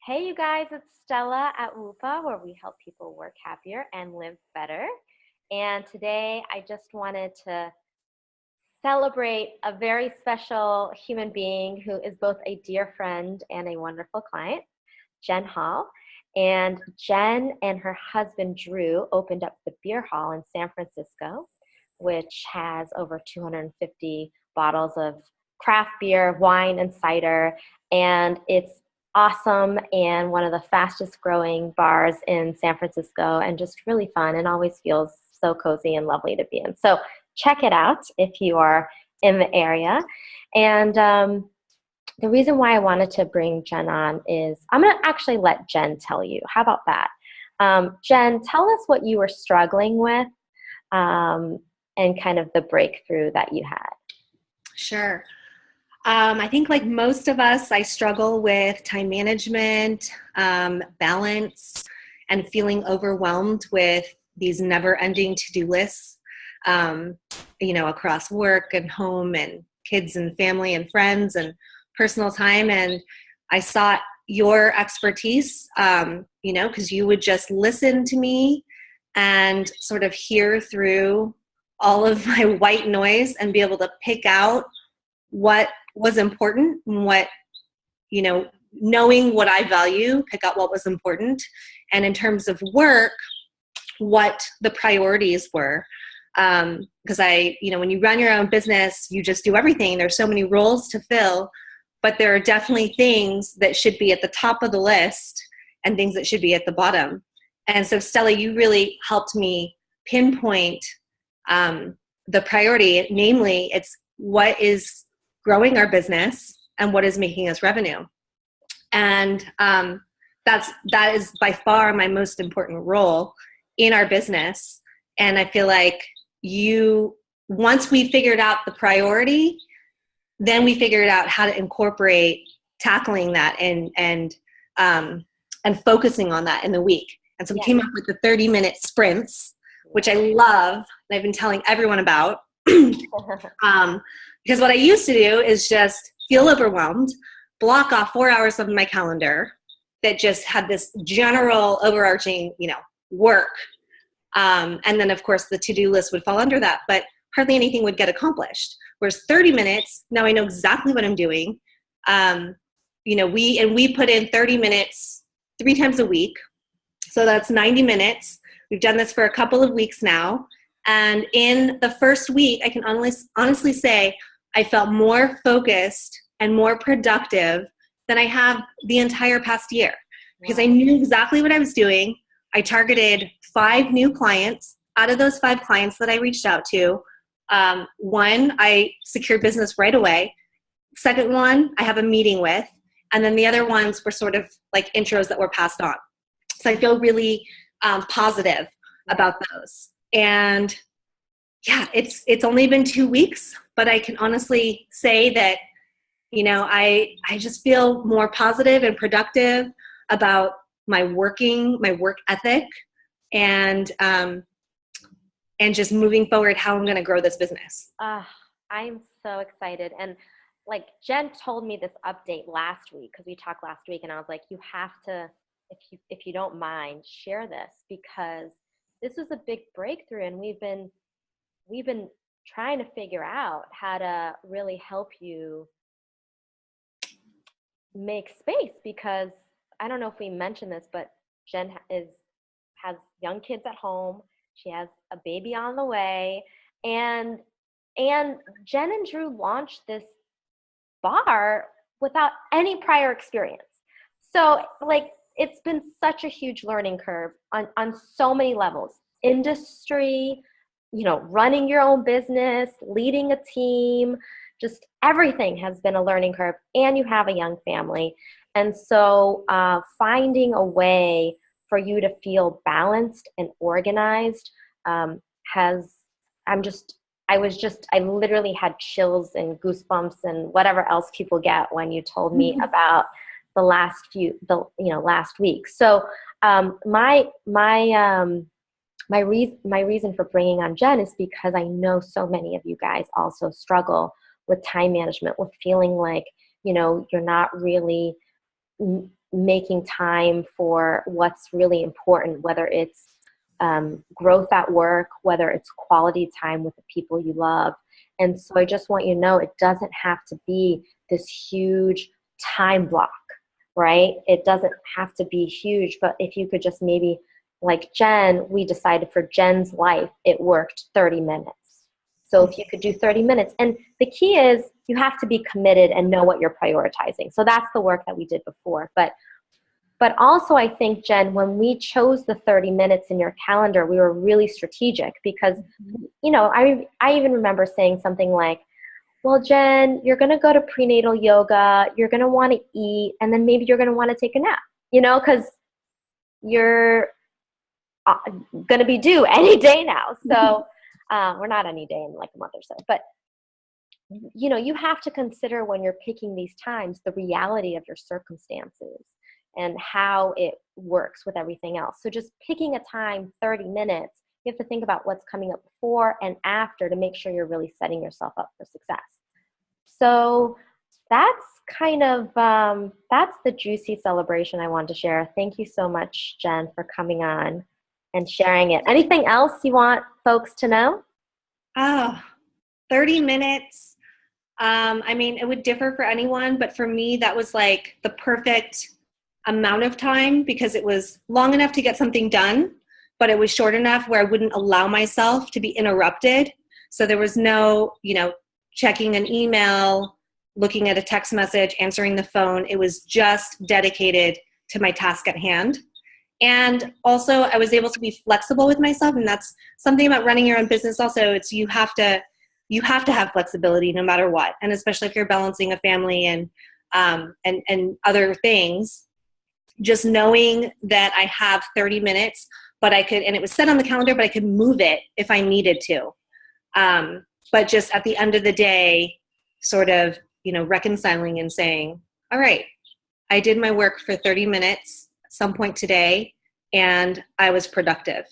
Hey, you guys, it's Stella at WUPA, where we help people work happier and live better. And today I just wanted to celebrate a very special human being who is both a dear friend and a wonderful client, Jen Hall. And Jen and her husband, Drew, opened up the beer hall in San Francisco, which has over 250 bottles of craft beer, wine, and cider. And it's awesome and one of the fastest growing bars in San Francisco, and just really fun and always feels so cozy and lovely to be in. So check it out if you are in the area. And the reason why I wanted to bring Jen on is I'm going to actually let Jen tell you. How about that? Jen, tell us what you were struggling with and kind of the breakthrough that you had. Sure. I think like most of us, I struggle with time management, balance, and feeling overwhelmed with these never-ending to-do lists, across work and home and kids and family and friends and personal time. And I sought your expertise, because you would just listen to me and sort of hear through all of my white noise and be able to pick out what was important and what, knowing what I value, pick out what was important. And in terms of work, what the priorities were. Because when you run your own business, you just do everything. There's so many roles to fill, but there are definitely things that should be at the top of the list and things that should be at the bottom. And so Stella, you really helped me pinpoint the priority, namely it's what is growing our business and what is making us revenue. And that is by far my most important role in our business. And I feel like once we figured out the priority, then we figured out how to incorporate tackling that and focusing on that in the week. And so we came up with the 30-minute sprints, which I love, and I've been telling everyone about. Because what I used to do is just feel overwhelmed, block off 4 hours of my calendar that just had this general overarching, work. And then, of course, the to-do list would fall under that, but hardly anything would get accomplished. Whereas 30 minutes, now I know exactly what I'm doing. We put in 30 minutes 3 times a week. So that's 90 minutes. We've done this for a couple of weeks now. And in the first week, I can honestly say I felt more focused and more productive than I have the entire past year, because I knew exactly what I was doing. I targeted 5 new clients. Out of those 5 clients that I reached out to, one, I secured business right away. Second one, I have a meeting with. And then the other ones were sort of like intros that were passed on. So I feel really positive about those. And it's only been 2 weeks, but I can honestly say that, I just feel more positive and productive about my work ethic, and just moving forward, how I'm going to grow this business. I'm so excited. And like Jen told me this update last week, because we talked last week, and I was like, you have to, if you don't mind, share this, because this was a big breakthrough, and we've been trying to figure out how to really help you make space, because I don't know if we mentioned this, but Jen has young kids at home. She has a baby on the way, and Jen and Drew launched this bar without any prior experience. So like, it's been such a huge learning curve on so many levels. Industry, running your own business, leading a team, just everything has been a learning curve, and you have a young family. And so finding a way for you to feel balanced and organized I literally had chills and goosebumps and whatever else people get when you told me about the last week. So my reason for bringing on Jen is because I know so many of you guys also struggle with time management, with feeling like, you're not really making time for what's really important, whether it's growth at work, whether it's quality time with the people you love. And so I just want you to know it doesn't have to be this huge time block, right? It doesn't have to be huge, but if you could just maybe, like Jen, we decided for Jen's life, it worked 30 minutes. So if you could do 30 minutes, and the key is you have to be committed and know what you're prioritizing. So that's the work that we did before. But also I think, Jen, when we chose the 30 minutes in your calendar, we were really strategic because, you know, I even remember saying something like, well, Jen, you're going to go to prenatal yoga, you're going to want to eat, and then maybe you're going to want to take a nap, you know, because you're going to be due any day now. So we're not any day in like a month or so. But, you know, you have to consider when you're picking these times, the reality of your circumstances and how it works with everything else. So just picking a time, 30 minutes, you have to think about what's coming up before and after to make sure you're really setting yourself up for success. So that's kind of, that's the juicy celebration I wanted to share. Thank you so much, Jen, for coming on and sharing it. Anything else you want folks to know? Oh, 30 minutes. I mean, it would differ for anyone, but for me, that was like the perfect amount of time because it was long enough to get something done, but it was short enough where I wouldn't allow myself to be interrupted. So there was no, you know, checking an email, looking at a text message, answering the phone. It was just dedicated to my task at hand. And also I was able to be flexible with myself. And that's something about running your own business. Also, it's you have to have flexibility no matter what. And especially if you're balancing a family and other things, just knowing that I have 30 minutes, but I could, and it was set on the calendar, but I could move it if I needed to. But just at the end of the day, sort of, you know, reconciling and saying, all right, I did my work for 30 minutes at some point today, and I was productive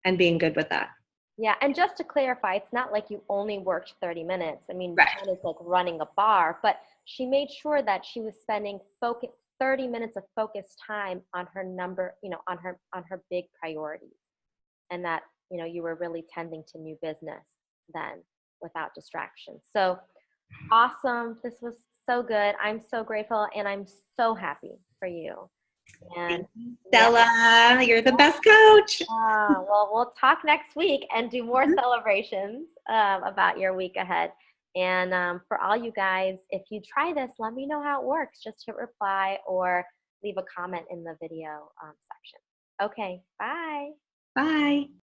and being good with that. Yeah, and just to clarify, it's not like you only worked 30 minutes. I mean, Right. Jen is like running a bar, but she made sure that she was spending 30 minutes of focused time on her number, you know, on her big priorities, and that, you know, you were really tending to new business then without distractions. So awesome. This was so good. I'm so grateful and I'm so happy for you. And Stella, you're the best coach. well, we'll talk next week and do more celebrations about your week ahead. And for all you guys, if you try this, let me know how it works. Just hit reply or leave a comment in the video section. Okay, bye. Bye.